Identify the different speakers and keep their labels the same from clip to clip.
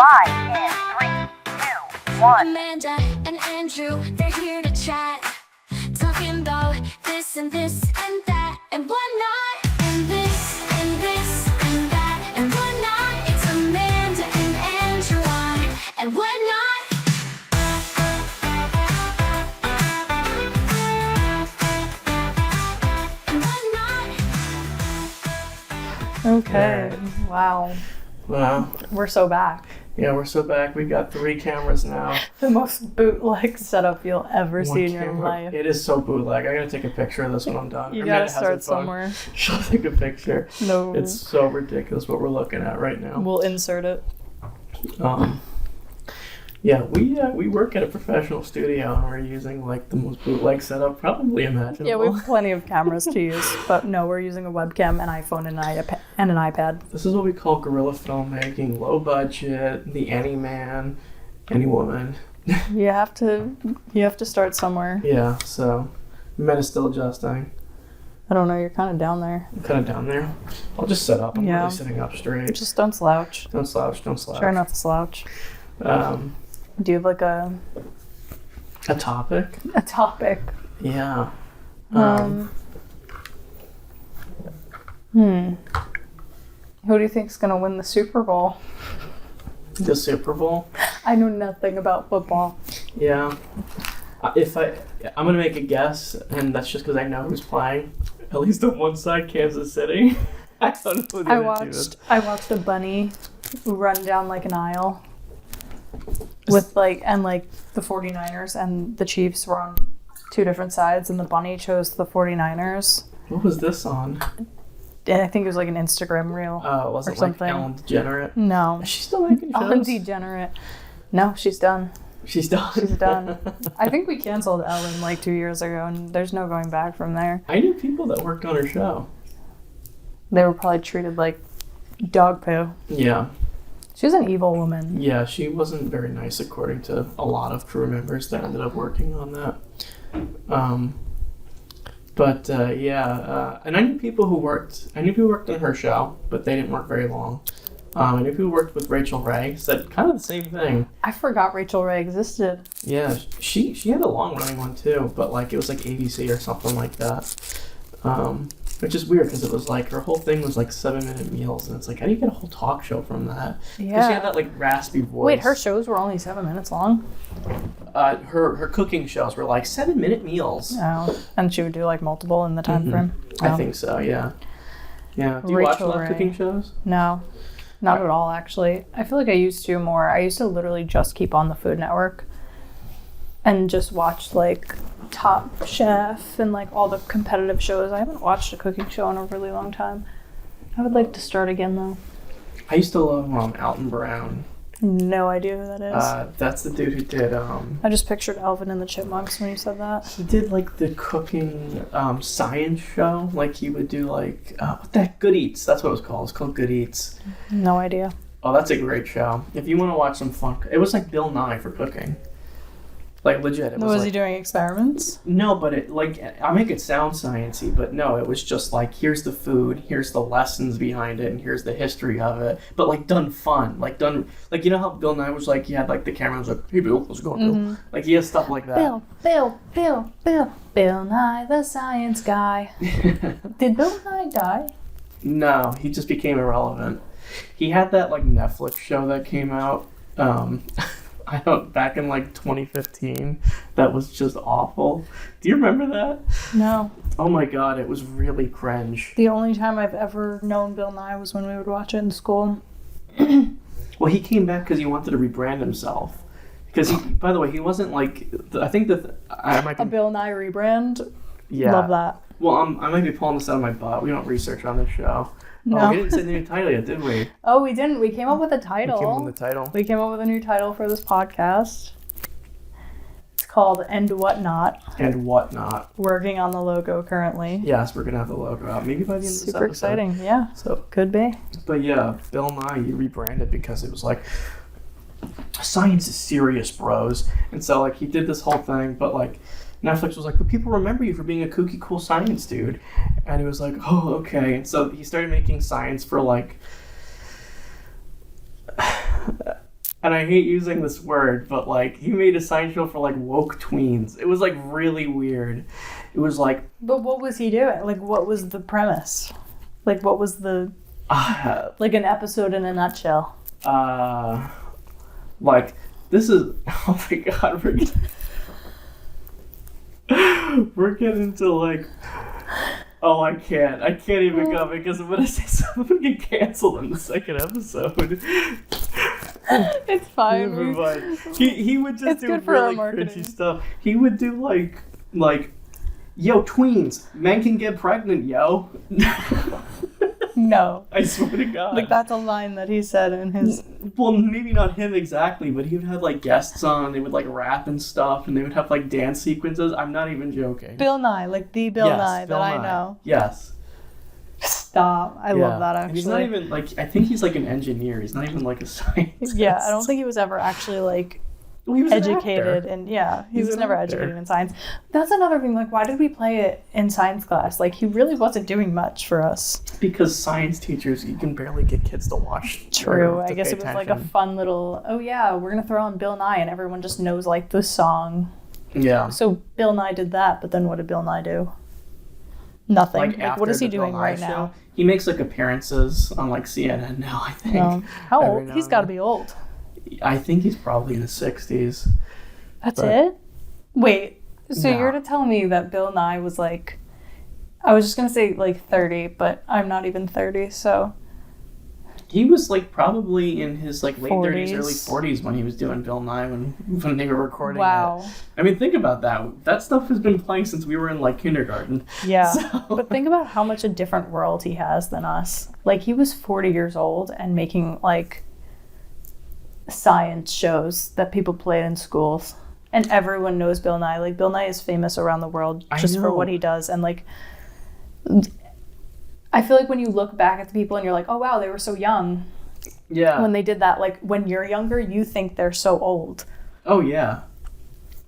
Speaker 1: Live in 3, 2, 1.
Speaker 2: Amanda and Andrew, they're here to chat, talking about this and this and that and whatnot, and this and this and that and whatnot. It's Amanda and Andrew on and whatnot. And whatnot.
Speaker 3: Okay. Wow.
Speaker 4: Wow.
Speaker 3: We're so back.
Speaker 4: Yeah, we're so back. We got 3 cameras now.
Speaker 3: The most bootleg setup you'll ever
Speaker 4: One
Speaker 3: see in your
Speaker 4: camera.
Speaker 3: life.
Speaker 4: It is so bootleg. I gotta take a picture of this when I'm done.
Speaker 3: You
Speaker 4: Amanda
Speaker 3: gotta
Speaker 4: has
Speaker 3: start
Speaker 4: it fun.
Speaker 3: somewhere.
Speaker 4: She'll take a picture.
Speaker 3: No.
Speaker 4: It's so ridiculous what we're looking at right now.
Speaker 3: We'll insert it.
Speaker 4: Yeah, we work at a professional studio and we're using like the most bootleg setup probably imaginable.
Speaker 3: Yeah, we have plenty of cameras to use, but no, we're using a webcam, an iPhone, and an iPad.
Speaker 4: This is what we call guerrilla filmmaking, low budget, the any man, any woman.
Speaker 3: You have to start somewhere.
Speaker 4: Yeah, so Meta's still adjusting.
Speaker 3: I don't know, you're kind of down there.
Speaker 4: I'm kind of down there. I'll just sit up. I'm
Speaker 3: Yeah.
Speaker 4: really sitting up straight.
Speaker 3: Just don't slouch.
Speaker 4: Don't slouch. Don't slouch.
Speaker 3: Try not to slouch. Do you have like a
Speaker 4: topic?
Speaker 3: a topic?
Speaker 4: Yeah.
Speaker 3: Who do you think's gonna win the Super Bowl?
Speaker 4: The Super Bowl?
Speaker 3: I know nothing about football.
Speaker 4: Yeah. I'm gonna make a guess, and that's just because I know who's playing. At least on one side, Kansas City. I don't know who the other two is.
Speaker 3: I watched a bunny run down like an aisle with the 49ers and the Chiefs were on 2 different sides, and the bunny chose the 49ers.
Speaker 4: What was this on?
Speaker 3: And I think it was like an Instagram reel.
Speaker 4: Was
Speaker 3: or
Speaker 4: it
Speaker 3: something.
Speaker 4: like Ellen DeGenerate?
Speaker 3: No.
Speaker 4: Is she still making shows?
Speaker 3: Ellen DeGenerate. No, she's done.
Speaker 4: She's done.
Speaker 3: She's done. I think we canceled Ellen like 2 years ago, and there's no going back from there.
Speaker 4: I knew people that worked on her show.
Speaker 3: They were probably treated like dog poo.
Speaker 4: Yeah.
Speaker 3: She was an evil woman.
Speaker 4: Yeah, she wasn't very nice according to a lot of crew members that ended up working on that. And I knew people who worked on her show, but they didn't work very long. I knew people who worked with Rachel Ray, said kind of the same thing.
Speaker 3: I forgot Rachel Ray existed.
Speaker 4: Yeah, she had a long running one too, but like it was like ABC or something like that. Which is weird because it was like her whole thing was like 7-minute meals, and it's like, how do you get a whole talk show from that?
Speaker 3: Yeah.
Speaker 4: Because she had that like raspy voice.
Speaker 3: Wait, her shows were only 7 minutes long?
Speaker 4: Her cooking shows were like 7-minute meals.
Speaker 3: Oh, and she would do like multiple in the time frame?
Speaker 4: I
Speaker 3: Oh.
Speaker 4: think so, yeah. Yeah. Do you
Speaker 3: Rachel
Speaker 4: watch a lot of
Speaker 3: Ray.
Speaker 4: cooking shows?
Speaker 3: No, not at all, actually. I feel like I used to more. I used to literally just keep on the Food Network and just watch like Top Chef and like all the competitive shows. I haven't watched a cooking show in a really long time. I would like to start again though.
Speaker 4: I used to love Alton Brown.
Speaker 3: No idea who that is.
Speaker 4: That's the dude who did
Speaker 3: I just pictured Alvin and the Chipmunks when you said that.
Speaker 4: he did like the cooking science show. Like he would do like what the heck, Good Eats. That's what it was called. It's called Good Eats.
Speaker 3: No idea.
Speaker 4: Oh, that's a great show. If you want to watch some fun, it was like Bill Nye for cooking. Like legit. It was
Speaker 3: Was
Speaker 4: like,
Speaker 3: he doing experiments?
Speaker 4: No, but it like I make it sound sciencey, but no, it was just like here's the food, here's the lessons behind it, and here's the history of it. But like done fun, like you know how Bill Nye was like he had like the camera was like, hey Bill, how's it going, Bill? Like he has stuff like that.
Speaker 3: Bill Nye, the science guy. Did Bill Nye die?
Speaker 4: No, he just became irrelevant. He had that like Netflix show that came out. Back in like 2015, that was just awful. Do you remember that?
Speaker 3: No.
Speaker 4: Oh my god, it was really cringe.
Speaker 3: The only time I've ever known Bill Nye was when we would watch it in school.
Speaker 4: Well, he came back because he wanted to rebrand himself. Because, by the way, he wasn't like... I think that... I might be...
Speaker 3: A Bill Nye rebrand?
Speaker 4: Yeah.
Speaker 3: Love that.
Speaker 4: Well, I might be pulling this out of my butt. We don't research on this show.
Speaker 3: No.
Speaker 4: Oh, we didn't say the new title yet, did we?
Speaker 3: Oh, we didn't. We came up with a
Speaker 4: We
Speaker 3: title.
Speaker 4: came up with the title.
Speaker 3: We came up with a new title for this podcast. It's called And WhatNot.
Speaker 4: And WhatNot.
Speaker 3: Working on the logo currently.
Speaker 4: Yes, we're going to have the logo out. Maybe by the end of this
Speaker 3: Super
Speaker 4: episode.
Speaker 3: exciting. Yeah.
Speaker 4: So,
Speaker 3: Could be.
Speaker 4: but yeah, Bill Nye, he rebranded because it was like, science is serious, bros. And so, like, he did this whole thing, but, like, Netflix was like, but people remember you for being a kooky, cool science dude. And he was like, oh, okay. And so he started making science for, like, and I hate using this word, but like he made a science show for like woke tweens. It was like really weird. It was like.
Speaker 3: But what was he doing? Like, what was the premise? Like, what was the like an episode in a nutshell?
Speaker 4: Like this is. Oh my god, we're getting into like. Oh, I can't even go because I'm gonna say something. I'm gonna get canceled in the second episode.
Speaker 3: It's fine.
Speaker 4: He would just do really cringy stuff. He would do like, yo, tweens, men can get pregnant, yo.
Speaker 3: No.
Speaker 4: I swear to God.
Speaker 3: Like, that's a line that he said in his...
Speaker 4: Well, maybe not him exactly, but he would have, like, guests on. They would, like, rap and stuff, and they would have, like, dance sequences. I'm not even joking.
Speaker 3: Bill Nye, like the Bill Nye that I know.
Speaker 4: Yes.
Speaker 3: Stop. I love that, actually.
Speaker 4: And he's not even, like, I think he's, like, an engineer. He's not even, like, a scientist.
Speaker 3: Yeah, I don't think he was ever actually, like...
Speaker 4: He was
Speaker 3: educated and he was never educated in science. That's another thing, like, why did we play it in science class? Like, he really wasn't doing much for us.
Speaker 4: Because science teachers, you can barely get kids to watch.
Speaker 3: True. I guess it was like a fun little, oh yeah, we're gonna throw on Bill Nye and everyone just knows like the song.
Speaker 4: Yeah.
Speaker 3: So Bill Nye did that, but then what did Bill Nye do? Nothing. Like what is he doing right now?
Speaker 4: He makes like appearances on like CNN now, I think.
Speaker 3: How old? He's got to be old.
Speaker 4: I think he's probably in his 60s.
Speaker 3: That's it? Wait, so you're to tell me that Bill Nye was like, I was just going to say like 30, but I'm not even 30, so.
Speaker 4: He was like probably in his like late
Speaker 3: 40s.
Speaker 4: 30s, early 40s when he was doing Bill Nye when they were recording
Speaker 3: Wow.
Speaker 4: it. I mean, think about that. That stuff has been playing since we were in like kindergarten.
Speaker 3: Yeah.
Speaker 4: So.
Speaker 3: But think about how much a different world he has than us. Like he was 40 years old and making like science shows that people played in schools. And everyone knows Bill Nye. Like Bill Nye is famous around the world just for what he does. And like I feel like when you look back at the people and you're like, oh wow, they were so young.
Speaker 4: Yeah.
Speaker 3: When they did that, like when you're younger, you think they're so old.
Speaker 4: Oh yeah.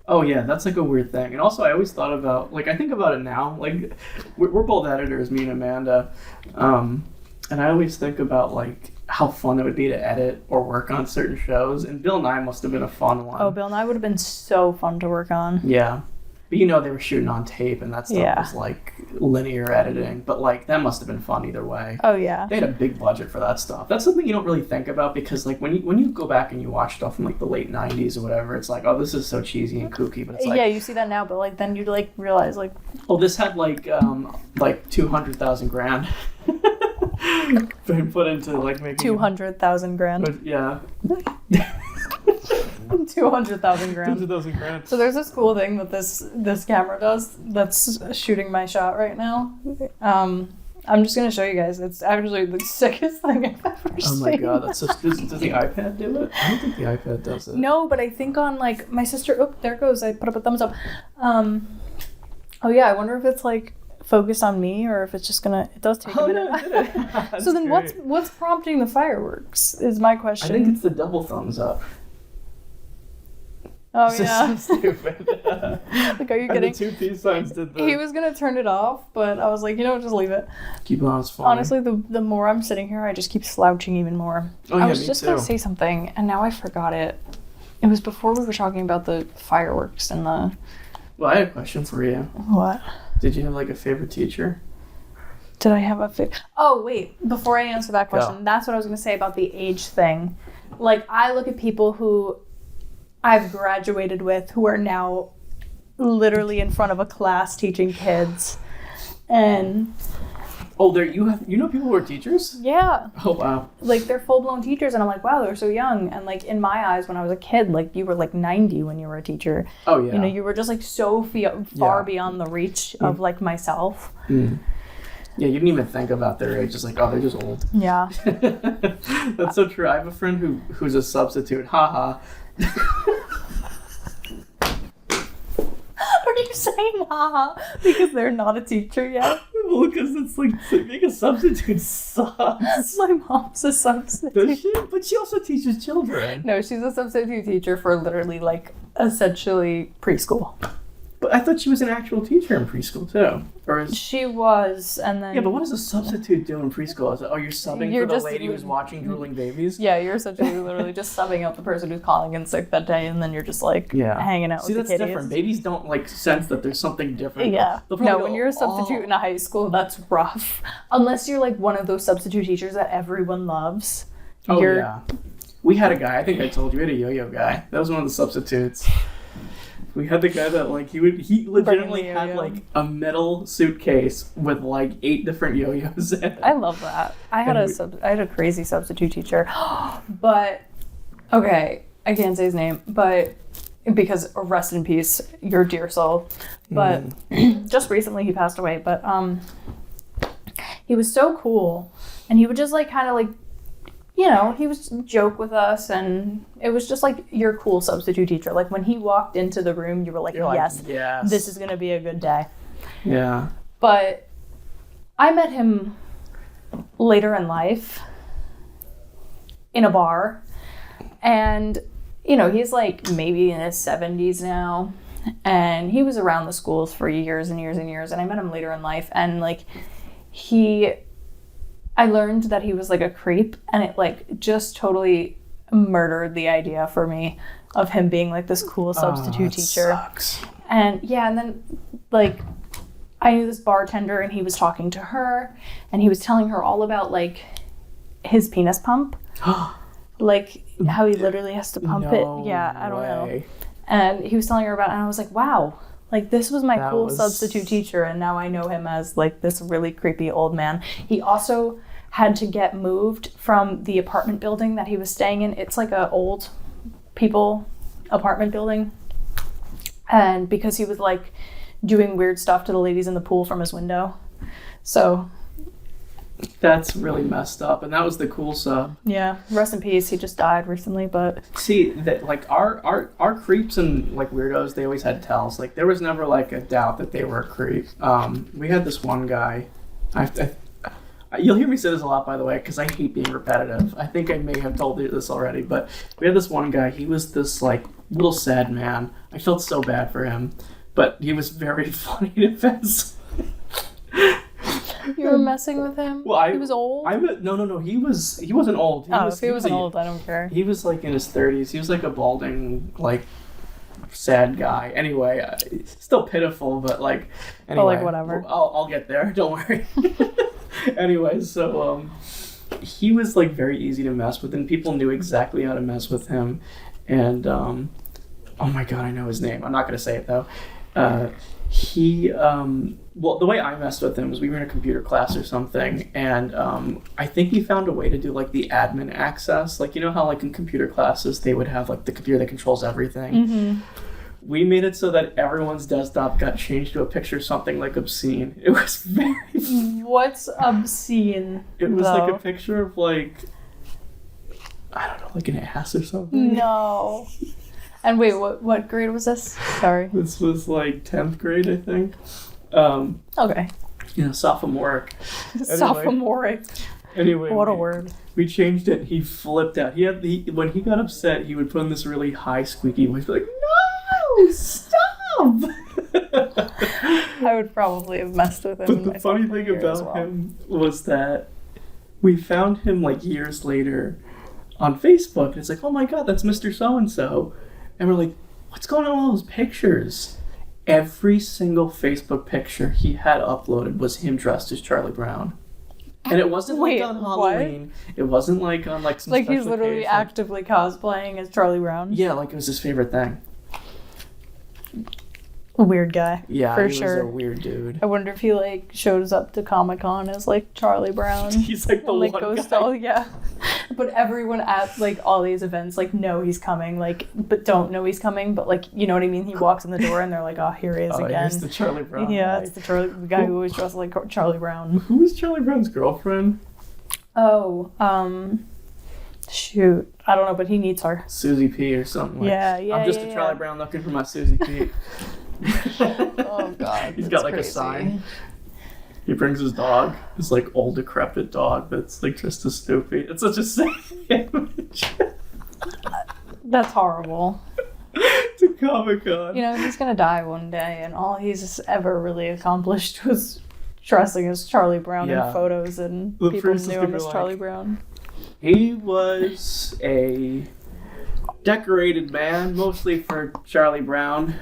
Speaker 4: Oh yeah, that's like a weird thing. And also I always thought about, like I think about it now, like we're both editors, me and Amanda. And I always think about like how fun it would be to edit or work on certain shows. And Bill Nye must have been a fun one.
Speaker 3: Oh, Bill Nye would have been so fun to work on.
Speaker 4: Yeah. But you know they were shooting on tape and that stuff was like linear editing. But like that must have been fun either way.
Speaker 3: Oh yeah.
Speaker 4: They had a big budget for that stuff. That's something you don't really think about because like when you go back and you watch stuff from like the late 90s or whatever, it's like, oh, this is so cheesy and kooky. But it's like,
Speaker 3: yeah, you see that now, but like then you like realize like,
Speaker 4: oh, this had like 200,000 grand put into like making
Speaker 3: 200,000 grand.
Speaker 4: But, yeah.
Speaker 3: 200,000 grand.
Speaker 4: 200,000 grand.
Speaker 3: So there's this cool thing that this camera does that's shooting my shot right now. I'm just gonna show you guys. It's actually the sickest thing I've ever seen.
Speaker 4: Oh my god, that's just does the iPad do it? I don't think the iPad does it.
Speaker 3: No, but I think on like my sister. Oh, there it goes. I put up a thumbs up. Oh yeah, I wonder if it's like focused on me or if it's just gonna. It does take a minute.
Speaker 4: No, it did.
Speaker 3: So then,
Speaker 4: great.
Speaker 3: what's prompting the fireworks? Is my question.
Speaker 4: I think it's the double thumbs up.
Speaker 3: Oh
Speaker 4: This is
Speaker 3: yeah.
Speaker 4: so stupid.
Speaker 3: Like, are you
Speaker 4: And
Speaker 3: kidding?
Speaker 4: the two peace signs did the.
Speaker 3: He was gonna turn it off, but I was like, you know what, just leave it.
Speaker 4: Keep it on his phone.
Speaker 3: Honestly, the more I'm sitting here, I just keep slouching even more.
Speaker 4: Oh, yeah,
Speaker 3: I was
Speaker 4: me
Speaker 3: just
Speaker 4: too.
Speaker 3: gonna say something, and now I forgot it. It was before we were talking about the fireworks and the...
Speaker 4: Well, I have a question for you.
Speaker 3: What?
Speaker 4: Did you have like a favorite teacher?
Speaker 3: Did I have a Oh, wait. Before I answer that question,
Speaker 4: Go.
Speaker 3: that's what I was gonna say about the age thing. Like, I look at people who I've graduated with who are now literally in front of a class teaching kids. And
Speaker 4: Oh, there you know people who are teachers?
Speaker 3: yeah,
Speaker 4: Oh wow.
Speaker 3: like they're full-blown teachers and I'm like, wow, they're so young. And like in my eyes when I was a kid, like you were like 90 when you were a teacher.
Speaker 4: Oh yeah.
Speaker 3: You know, you were just like so far beyond the reach of like myself.
Speaker 4: Mm. Yeah, you didn't even think about their age. Just like, oh, they're just old.
Speaker 3: Yeah.
Speaker 4: That's so true. I have a friend who's a substitute. Haha.
Speaker 3: Are you saying haha because they're not a teacher yet?
Speaker 4: Well, because it's like being a substitute sucks.
Speaker 3: My mom's a substitute.
Speaker 4: Does she? But she also teaches children.
Speaker 3: No, she's a substitute teacher for literally like essentially preschool.
Speaker 4: But I thought she was an actual teacher in preschool too. Or is...
Speaker 3: She was, and then...
Speaker 4: Yeah, but what does a substitute do in preschool? Is it, you're subbing
Speaker 3: You're
Speaker 4: for the
Speaker 3: just-
Speaker 4: lady who's watching drooling babies?
Speaker 3: Yeah, you're essentially literally just subbing out the person who's calling in sick that day, and then you're just like hanging out
Speaker 4: See,
Speaker 3: with the
Speaker 4: that's
Speaker 3: kiddies.
Speaker 4: different. Babies don't like sense that there's something different.
Speaker 3: Yeah.
Speaker 4: They'll probably
Speaker 3: No,
Speaker 4: go,
Speaker 3: when you're a substitute in a high school, that's rough. Unless you're like one of those substitute teachers that everyone loves.
Speaker 4: Oh,
Speaker 3: You're-
Speaker 4: yeah. We had a guy, I think I told you, we had a yo-yo guy. That was one of the substitutes. We had the guy that, like, he legitimately
Speaker 3: Bringing the
Speaker 4: had,
Speaker 3: yo-yo.
Speaker 4: like, a metal suitcase with, like, 8 different yo-yos in it.
Speaker 3: I love that. I had a crazy substitute teacher, but okay, I can't say his name, but because rest in peace, your dear soul. But just recently he passed away. But he was so cool, and he would just like kind of like, you know, he would joke with us, and it was just like your cool substitute teacher. Like when he walked into the room, you were like, yes, this is gonna be a good day.
Speaker 4: Yeah.
Speaker 3: But I met him later in life in a bar, and you know, he's like maybe in his 70s now, and he was around the schools for years and years and years, and I met him later in life, and like I learned that he was like a creep, and it like just totally murdered the idea for me of him being like this cool substitute teacher.
Speaker 4: Sucks.
Speaker 3: And yeah, and then like I knew this bartender, and he was talking to her, and he was telling her all about like his penis pump. Like how he literally has to pump it. Yeah, I don't know. And he was telling her about it, and I was like, wow, like this was my cool substitute teacher, and now I know him as like this really creepy old man. He also had to get moved from the apartment building that he was staying in. It's like a old people apartment building. And because he was like doing weird stuff to the ladies in the pool from his window. So
Speaker 4: That's really messed up, and that was the cool sub.
Speaker 3: yeah, rest in peace. He just died recently, but
Speaker 4: See, that like our creeps and like weirdos, they always had tells. Like there was never like a doubt that they were a creep. We had this one guy. You'll hear me say this a lot, by the way, because I hate being repetitive. I think I may have told you this already, but we had this one guy. He was this like little sad man. I felt so bad for him, but he was very funny to fence.
Speaker 3: you were messing with him.
Speaker 4: Well,
Speaker 3: he was old.
Speaker 4: No. He wasn't old.
Speaker 3: If he wasn't old, I don't care.
Speaker 4: He was like in his 30s. He was like a balding, like sad guy. Anyway, still pitiful, but like anyway.
Speaker 3: But like whatever.
Speaker 4: I'll get there. Don't worry. Anyway, so he was like very easy to mess with, and people knew exactly how to mess with him. And oh my god, I know his name. I'm not gonna say it though. Well, the way I messed with him was we were in a computer class or something, and I think he found a way to do like the admin access. Like, you know how like in computer classes they would have like the computer that controls everything.
Speaker 3: Mm-hmm.
Speaker 4: We made it so that everyone's desktop got changed to a picture of something like obscene. It was very...
Speaker 3: What's obscene?
Speaker 4: It was
Speaker 3: though?
Speaker 4: like a picture of like, I don't know, like an ass or something.
Speaker 3: No. And wait, what grade was this? Sorry.
Speaker 4: This was like 10th grade, I think.
Speaker 3: Okay.
Speaker 4: You know, sophomoric.
Speaker 3: Sophomoric.
Speaker 4: Anyway,
Speaker 3: What a word.
Speaker 4: We changed it. He flipped out. When he got upset, he would put in this really high squeaky voice, be like, "No, stop!"
Speaker 3: I would probably have messed with him.
Speaker 4: But
Speaker 3: in
Speaker 4: the
Speaker 3: my
Speaker 4: funny
Speaker 3: sophomore
Speaker 4: thing
Speaker 3: year as
Speaker 4: about
Speaker 3: well.
Speaker 4: him was that we found him like years later on Facebook, and it's like, "Oh my god, that's Mr. So-and-so," and we're like, "What's going on with all those pictures?" Every single Facebook picture he had uploaded was him dressed as Charlie Brown. And it wasn't
Speaker 3: Wait,
Speaker 4: like on
Speaker 3: what?
Speaker 4: Halloween. It wasn't like on like some
Speaker 3: Like he's
Speaker 4: special
Speaker 3: literally
Speaker 4: occasion.
Speaker 3: actively cosplaying as Charlie Brown.
Speaker 4: Yeah, like it was his favorite thing.
Speaker 3: A weird guy.
Speaker 4: Yeah,
Speaker 3: for
Speaker 4: he
Speaker 3: sure.
Speaker 4: was a weird dude.
Speaker 3: I wonder if he like shows up to Comic-Con as like Charlie Brown.
Speaker 4: He's like the
Speaker 3: And, like
Speaker 4: one
Speaker 3: goes
Speaker 4: guy.
Speaker 3: to all, yeah. But everyone at like all these events like know he's coming, like but don't know he's coming, but like you know what I mean? He walks in the door and they're like, oh, here he is
Speaker 4: Oh,
Speaker 3: again.
Speaker 4: here's the Charlie Brown
Speaker 3: Yeah,
Speaker 4: guy.
Speaker 3: it's the guy who always dresses like Charlie Brown.
Speaker 4: Who was Charlie Brown's girlfriend?
Speaker 3: Oh, shoot. I don't know, but he needs her.
Speaker 4: Susie P or something. Like,
Speaker 3: Yeah,
Speaker 4: I'm just a
Speaker 3: yeah.
Speaker 4: Charlie Brown looking for my Susie P.
Speaker 3: Oh god.
Speaker 4: He's
Speaker 3: that's
Speaker 4: got like
Speaker 3: crazy.
Speaker 4: a sign. He brings his dog, his like old decrepit dog that's like just a Snoopy. It's such a sad image.
Speaker 3: That's horrible.
Speaker 4: To Comic-Con.
Speaker 3: You know, he's gonna die one day, and all he's ever really accomplished was dressing as Charlie Brown in photos, and
Speaker 4: The
Speaker 3: people
Speaker 4: priest is
Speaker 3: knew
Speaker 4: gonna
Speaker 3: him
Speaker 4: be
Speaker 3: as
Speaker 4: like,
Speaker 3: Charlie Brown.
Speaker 4: He was a decorated man, mostly for Charlie Brown.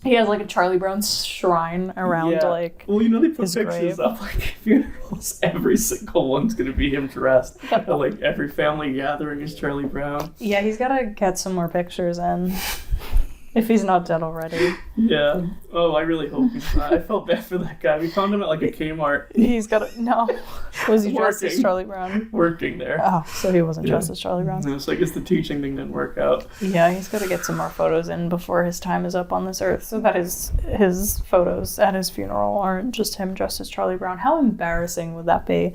Speaker 3: He has like a Charlie Brown shrine around like.
Speaker 4: Well, you know, they put
Speaker 3: his
Speaker 4: pictures
Speaker 3: grave.
Speaker 4: of like funerals. Every single one's gonna be him dressed. Like every family gathering is Charlie Brown.
Speaker 3: Yeah, he's gotta get some more pictures in. If he's not dead already.
Speaker 4: Yeah. Oh, I really hope he's not. I felt bad for that guy. We found him at like a Kmart.
Speaker 3: He's gotta. No. Was he dressed as
Speaker 4: Working.
Speaker 3: Charlie Brown?
Speaker 4: Working there.
Speaker 3: Oh, so he wasn't dressed as Charlie Brown.
Speaker 4: No, it's like it's the teaching thing didn't work out.
Speaker 3: Yeah, he's gotta get some more photos in before his time is up on this earth, so that his photos at his funeral aren't just him dressed as Charlie Brown. How embarrassing would that be?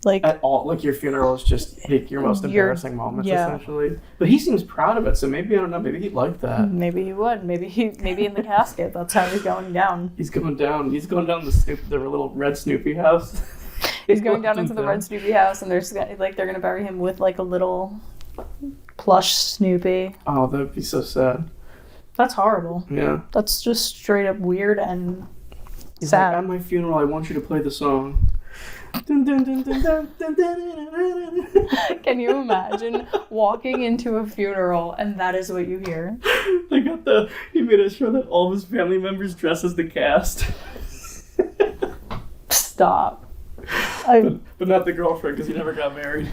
Speaker 3: Like,
Speaker 4: At all, like your funeral is just like your most embarrassing moments, essentially. But he seems proud of it, so maybe I don't know. Maybe he'd like that.
Speaker 3: maybe he would. Maybe in the casket. That's how he's going down.
Speaker 4: He's going down. He's going down the little red Snoopy house.
Speaker 3: He's going down into the red Snoopy house, and they're gonna bury him with like a little plush Snoopy.
Speaker 4: Oh, that'd be so sad.
Speaker 3: That's horrible.
Speaker 4: Yeah.
Speaker 3: That's just straight up weird and
Speaker 4: He's
Speaker 3: sad.
Speaker 4: like, at my funeral, I want you to play the song. Dun, dun, dun, dun, dun, dun, dun, dun, dun.
Speaker 3: Can you imagine walking into a funeral and that is what you hear?
Speaker 4: He made it sure that all of his family members dress as the cast.
Speaker 3: Stop.
Speaker 4: But not the girlfriend, because he never got married.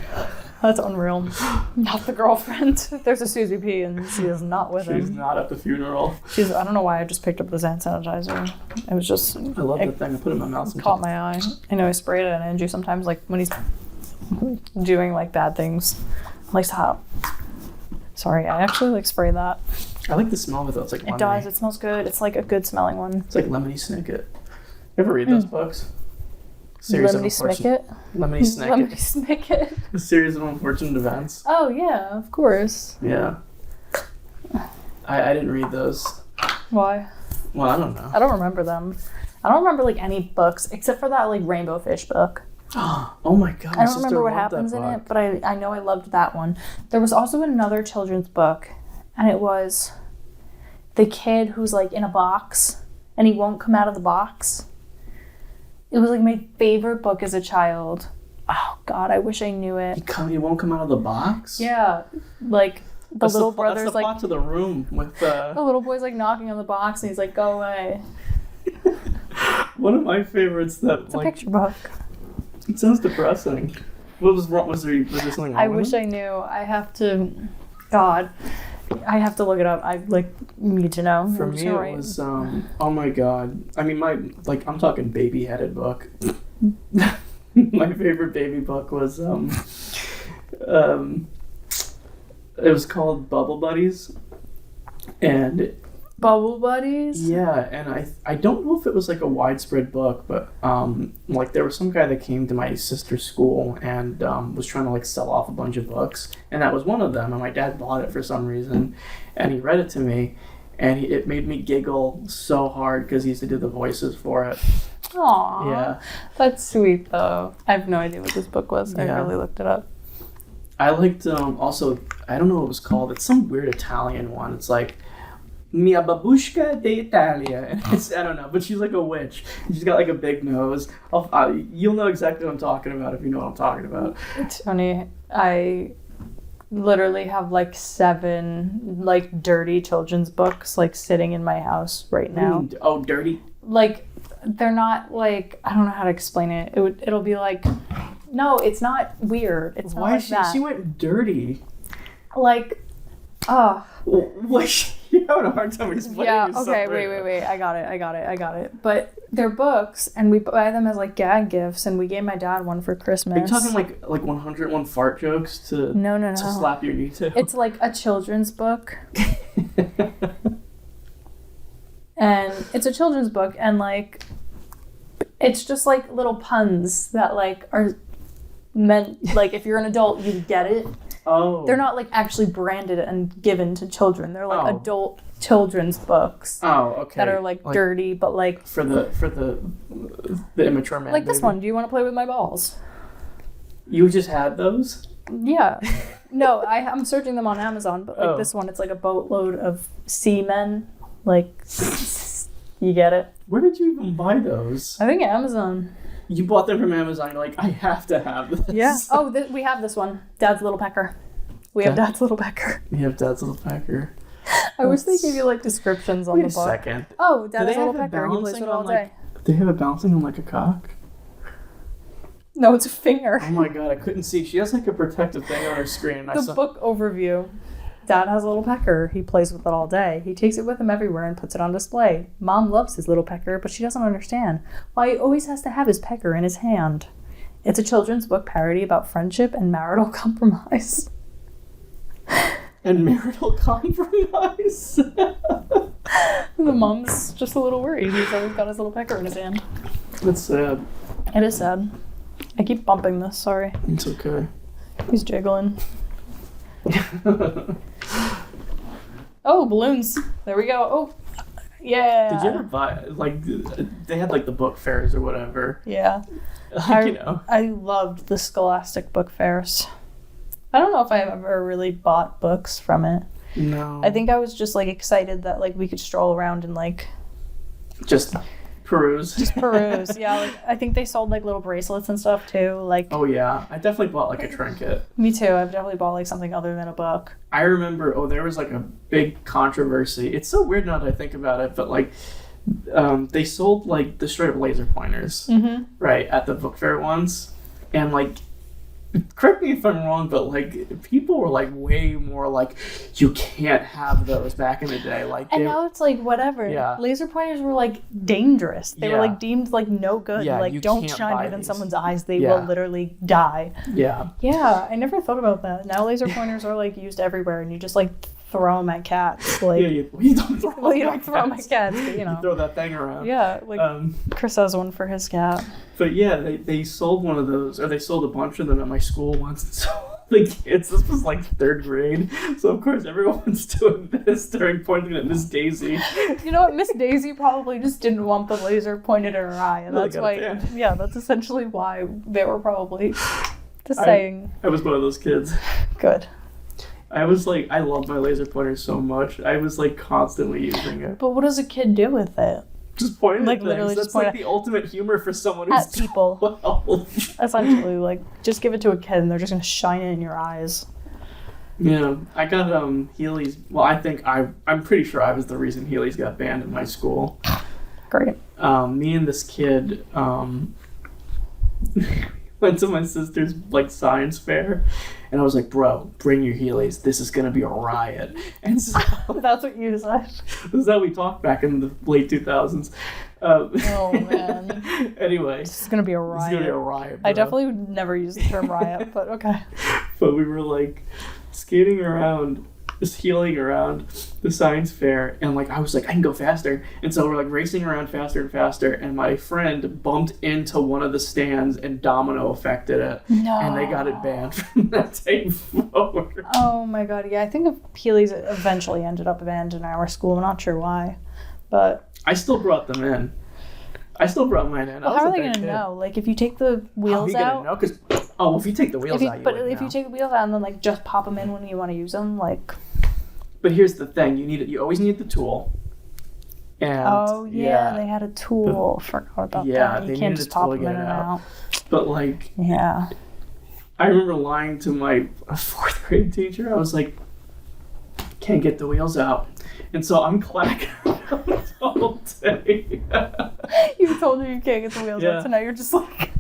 Speaker 3: That's unreal. Not the girlfriend. There's a Susie P and she is not with
Speaker 4: She's
Speaker 3: him.
Speaker 4: not at the funeral.
Speaker 3: I don't know why I just picked up the hand sanitizer. It was just,
Speaker 4: I love that thing. I put it in my mouth sometimes.
Speaker 3: caught my eye. I know I sprayed it on Andrew sometimes, like when he's doing like bad things. I'm like, stop. Sorry, I actually like spray that.
Speaker 4: I like the smell of it though. It's like lemony.
Speaker 3: It does. It smells good. It's like a good smelling one.
Speaker 4: It's like Lemony Snicket. You ever read those books?
Speaker 3: Lemony Snicket?
Speaker 4: Lemony Snicket.
Speaker 3: Lemony Snicket.
Speaker 4: A series of unfortunate events.
Speaker 3: Oh yeah, of course.
Speaker 4: Yeah. I didn't read those.
Speaker 3: Why?
Speaker 4: Well, I don't know.
Speaker 3: I don't remember them. I don't remember like any books except for that like Rainbow Fish book.
Speaker 4: Oh my god.
Speaker 3: I don't remember what happens in it, but I know I loved that one. There was also another children's book, and it was the kid who's like in a box and he won't come out of the box. It was like my favorite book as a child. Oh God, I wish I knew it.
Speaker 4: He won't come out of the box?
Speaker 3: Yeah, like the little brother's
Speaker 4: that's the
Speaker 3: like
Speaker 4: plot to the room with
Speaker 3: the little boy's like knocking on the box and he's like, "Go away."
Speaker 4: one of my favorites that
Speaker 3: It's a picture book.
Speaker 4: It sounds depressing. What was wrong? Was there something wrong
Speaker 3: I
Speaker 4: with
Speaker 3: wish
Speaker 4: it?
Speaker 3: I knew. I have to. God, I have to look it up. I like need to know.
Speaker 4: For me, it was oh my god. I mean, I'm talking baby-headed book. My favorite baby book was it was called Bubble Buddies, and
Speaker 3: Bubble Buddies.
Speaker 4: yeah, and I don't know if it was like a widespread book, but like there was some guy that came to my sister's school and was trying to like sell off a bunch of books, and that was one of them. And my dad bought it for some reason, and he read it to me, and it made me giggle so hard because he used to do the voices for it.
Speaker 3: Aww.
Speaker 4: Yeah,
Speaker 3: That's sweet though. I have no idea what this book was. I
Speaker 4: Yeah.
Speaker 3: really looked it up.
Speaker 4: I liked also, I don't know what it was called. It's some weird Italian one. It's like Mia Babushka d'Italia. And it's, I don't know, but she's like a witch. She's got like a big nose. You'll know exactly what I'm talking about if you know what I'm talking about.
Speaker 3: Tony, I literally have like 7 like dirty children's books like sitting in my house right now.
Speaker 4: Oh, dirty?
Speaker 3: Like they're not like, I don't know how to explain it. It'll be like, no, it's not weird. It's not
Speaker 4: Why
Speaker 3: like that.
Speaker 4: she went dirty?
Speaker 3: Like,
Speaker 4: What? You're having a hard time explaining
Speaker 3: yeah,
Speaker 4: yourself
Speaker 3: okay,
Speaker 4: right now.
Speaker 3: wait. I got it. But they're books, and we buy them as like gag gifts, and we gave my dad one for Christmas.
Speaker 4: Are you talking like 101 fart jokes to
Speaker 3: No.
Speaker 4: to slap your knee to?
Speaker 3: It's like a children's book. And it's a children's book, and like it's just like little puns that like are meant, like if you're an adult you get it.
Speaker 4: Oh.
Speaker 3: They're not like actually branded and given to children. They're like
Speaker 4: Oh.
Speaker 3: adult children's books
Speaker 4: Oh, okay.
Speaker 3: that are like dirty, but like
Speaker 4: for the immature man.
Speaker 3: like this
Speaker 4: baby.
Speaker 3: one. Do you want to play with my balls?
Speaker 4: You just had those?
Speaker 3: Yeah. No, I'm searching them on Amazon, but like this one, it's like a boatload of seamen. Like, you get it?
Speaker 4: Where did you even buy those?
Speaker 3: I think Amazon.
Speaker 4: You bought them from Amazon. You're like, I have to have this.
Speaker 3: Yeah. Oh, we have this one. Dad's Little Pecker. We have Dad's Little Pecker.
Speaker 4: We have Dad's Little Pecker.
Speaker 3: I wish they gave you like descriptions on the book.
Speaker 4: Wait a second.
Speaker 3: Oh, Dad's
Speaker 4: Do they
Speaker 3: Little
Speaker 4: have it
Speaker 3: Pecker. He plays
Speaker 4: balancing
Speaker 3: with it all
Speaker 4: on,
Speaker 3: day.
Speaker 4: They have it bouncing on like a cock?
Speaker 3: No, it's a finger.
Speaker 4: Oh my god, I couldn't see. She has like a protective thing on her screen.
Speaker 3: The book overview. Dad has a little pecker. He plays with it all day. He takes it with him everywhere and puts it on display. Mom loves his little pecker, but she doesn't understand why he always has to have his pecker in his hand. It's a children's book parody about friendship and marital compromise.
Speaker 4: And marital compromise?
Speaker 3: The mom's just a little worried. He's always got his little pecker in his hand.
Speaker 4: That's sad.
Speaker 3: It is sad. I keep bumping this, sorry.
Speaker 4: It's okay.
Speaker 3: He's jiggling. Oh, balloons. There we go. Oh, yeah.
Speaker 4: Did you ever buy, like, they had like the book fairs or whatever?
Speaker 3: Yeah. I loved the Scholastic book fairs. I don't know if I've ever really bought books from it.
Speaker 4: No.
Speaker 3: I think I was just like excited that like we could stroll around and like
Speaker 4: just peruse.
Speaker 3: Yeah, like I think they sold like little bracelets and stuff too. Like,
Speaker 4: oh yeah, I definitely bought like a trinket.
Speaker 3: Me too. I've definitely bought like something other than a book.
Speaker 4: I remember. Oh, there was like a big controversy. It's so weird now that I think about it, but like, they sold like the straight up laser pointers, right, at the book fair once, and like. Correct me if I'm wrong, but like people were like way more like you can't have those back in the day. Like,
Speaker 3: and now it's like whatever.
Speaker 4: Yeah.
Speaker 3: Laser pointers were like dangerous. They were like deemed like no good.
Speaker 4: Yeah,
Speaker 3: like
Speaker 4: you
Speaker 3: don't
Speaker 4: can't
Speaker 3: shine
Speaker 4: buy
Speaker 3: it in
Speaker 4: these.
Speaker 3: someone's eyes. They will literally die.
Speaker 4: Yeah.
Speaker 3: Yeah, I never thought about that. Now laser pointers are like used everywhere, and you just like throw them at cats. Like,
Speaker 4: you don't throw.
Speaker 3: Well, you don't throw them at cats, but you know.
Speaker 4: You throw that thing around.
Speaker 3: Yeah, like Chris has one for his cat.
Speaker 4: But yeah, they sold one of those, or they sold a bunch of them at my school once. So the kids, this was like 3rd grade, so of course everyone's doing this during pointing at Miss Daisy.
Speaker 3: You know what? Miss Daisy probably just didn't want the laser pointed at her eye, and that's why. Yeah, that's essentially why they were probably just saying.
Speaker 4: I was one of those kids.
Speaker 3: Good.
Speaker 4: I was like, I love my laser pointer so much. I was like constantly using it.
Speaker 3: But what does a kid do with it?
Speaker 4: Just point
Speaker 3: like
Speaker 4: at
Speaker 3: literally
Speaker 4: things.
Speaker 3: just
Speaker 4: That's
Speaker 3: point
Speaker 4: like the ultimate humor for someone
Speaker 3: at
Speaker 4: who's
Speaker 3: people.
Speaker 4: 12.
Speaker 3: Essentially, like just give it to a kid and they're just gonna shine it in your eyes.
Speaker 4: Yeah, I got Heelys. Well, I'm pretty sure I was the reason Heelys got banned in my school.
Speaker 3: Great.
Speaker 4: Me and this kid went to my sister's like science fair, and I was like, "Bro, bring your Heelys. This is gonna be a riot." And so
Speaker 3: that's what you said.
Speaker 4: This is how we talked back in the late 2000s.
Speaker 3: Oh man.
Speaker 4: Anyway,
Speaker 3: this is gonna be a riot.
Speaker 4: It's gonna be a riot. Bro.
Speaker 3: I definitely would never use the term riot, but okay.
Speaker 4: But we were like skating around, just heeling around the science fair, and like I was like, I can go faster, and so we're like racing around faster and faster, and my friend bumped into one of the stands and domino affected it.
Speaker 3: No.
Speaker 4: And they got it banned from that day forward.
Speaker 3: Oh my god, yeah, I think Heelys eventually ended up banned in our school. I'm not sure why, but
Speaker 4: I still brought them in. I still brought mine in.
Speaker 3: Well, how are they gonna know? Like if you take the wheels out.
Speaker 4: Know? Well, if you take the wheels out,
Speaker 3: if you take the wheels out and then like just pop them in when you want to use them, like.
Speaker 4: But here's the thing: you always need the tool. And
Speaker 3: they had a tool. Forgot about that. You can't just pop them in and out.
Speaker 4: But like,
Speaker 3: yeah,
Speaker 4: I remember lying to my 4th grade teacher. I was like, "Can't get the wheels out," and so I'm clacking around all day.
Speaker 3: You told her you can't get the wheels out, so now you're just like.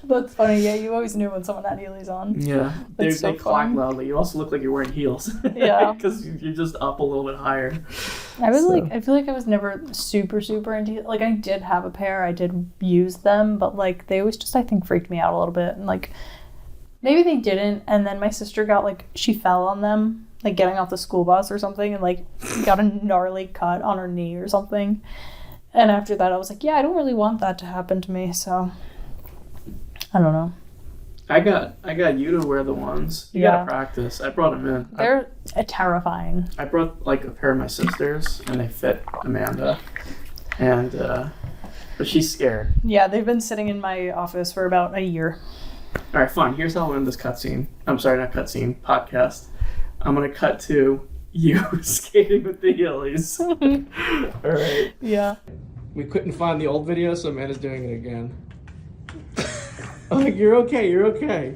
Speaker 3: That's funny. Yeah, you always knew when someone had Heelys on.
Speaker 4: Yeah, they clack loudly. You also look like you're wearing heels.
Speaker 3: Yeah,
Speaker 4: because you're just up a little bit higher.
Speaker 3: I feel like I was never super into. Like I did have a pair. I did use them, but like they always just I think freaked me out a little bit. And like maybe they didn't. And then my sister she fell on them, like getting off the school bus or something, and like got a gnarly cut on her knee or something. And after that, I was like, yeah, I don't really want that to happen to me. So. I don't know.
Speaker 4: I got you to wear the ones. You gotta practice. I brought them in.
Speaker 3: They're terrifying.
Speaker 4: I brought like a pair of my sisters, and they fit Amanda, and but she's scared.
Speaker 3: Yeah, they've been sitting in my office for about a year.
Speaker 4: All right, fine. Here's how I'll end this cutscene. I'm sorry, not cutscene, podcast. I'm going to cut to you skating with the Heelys. All right.
Speaker 3: Yeah.
Speaker 4: We couldn't find the old video, so Amanda's doing it again. Oh, you're okay. You're okay.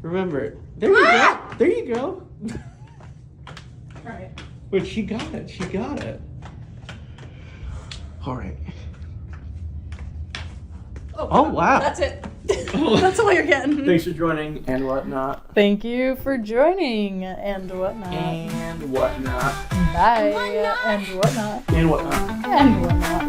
Speaker 4: Remember, there you go. There you go.
Speaker 3: All right.
Speaker 4: Wait, she got it. She got it. All right. Oh, wow.
Speaker 3: That's it. That's all you're getting.
Speaker 4: Thanks for joining and whatnot.
Speaker 3: Thank you for joining and whatnot.
Speaker 4: And whatnot.
Speaker 3: Bye.
Speaker 2: Whatnot.
Speaker 3: And whatnot.
Speaker 4: And whatnot.
Speaker 3: And whatnot.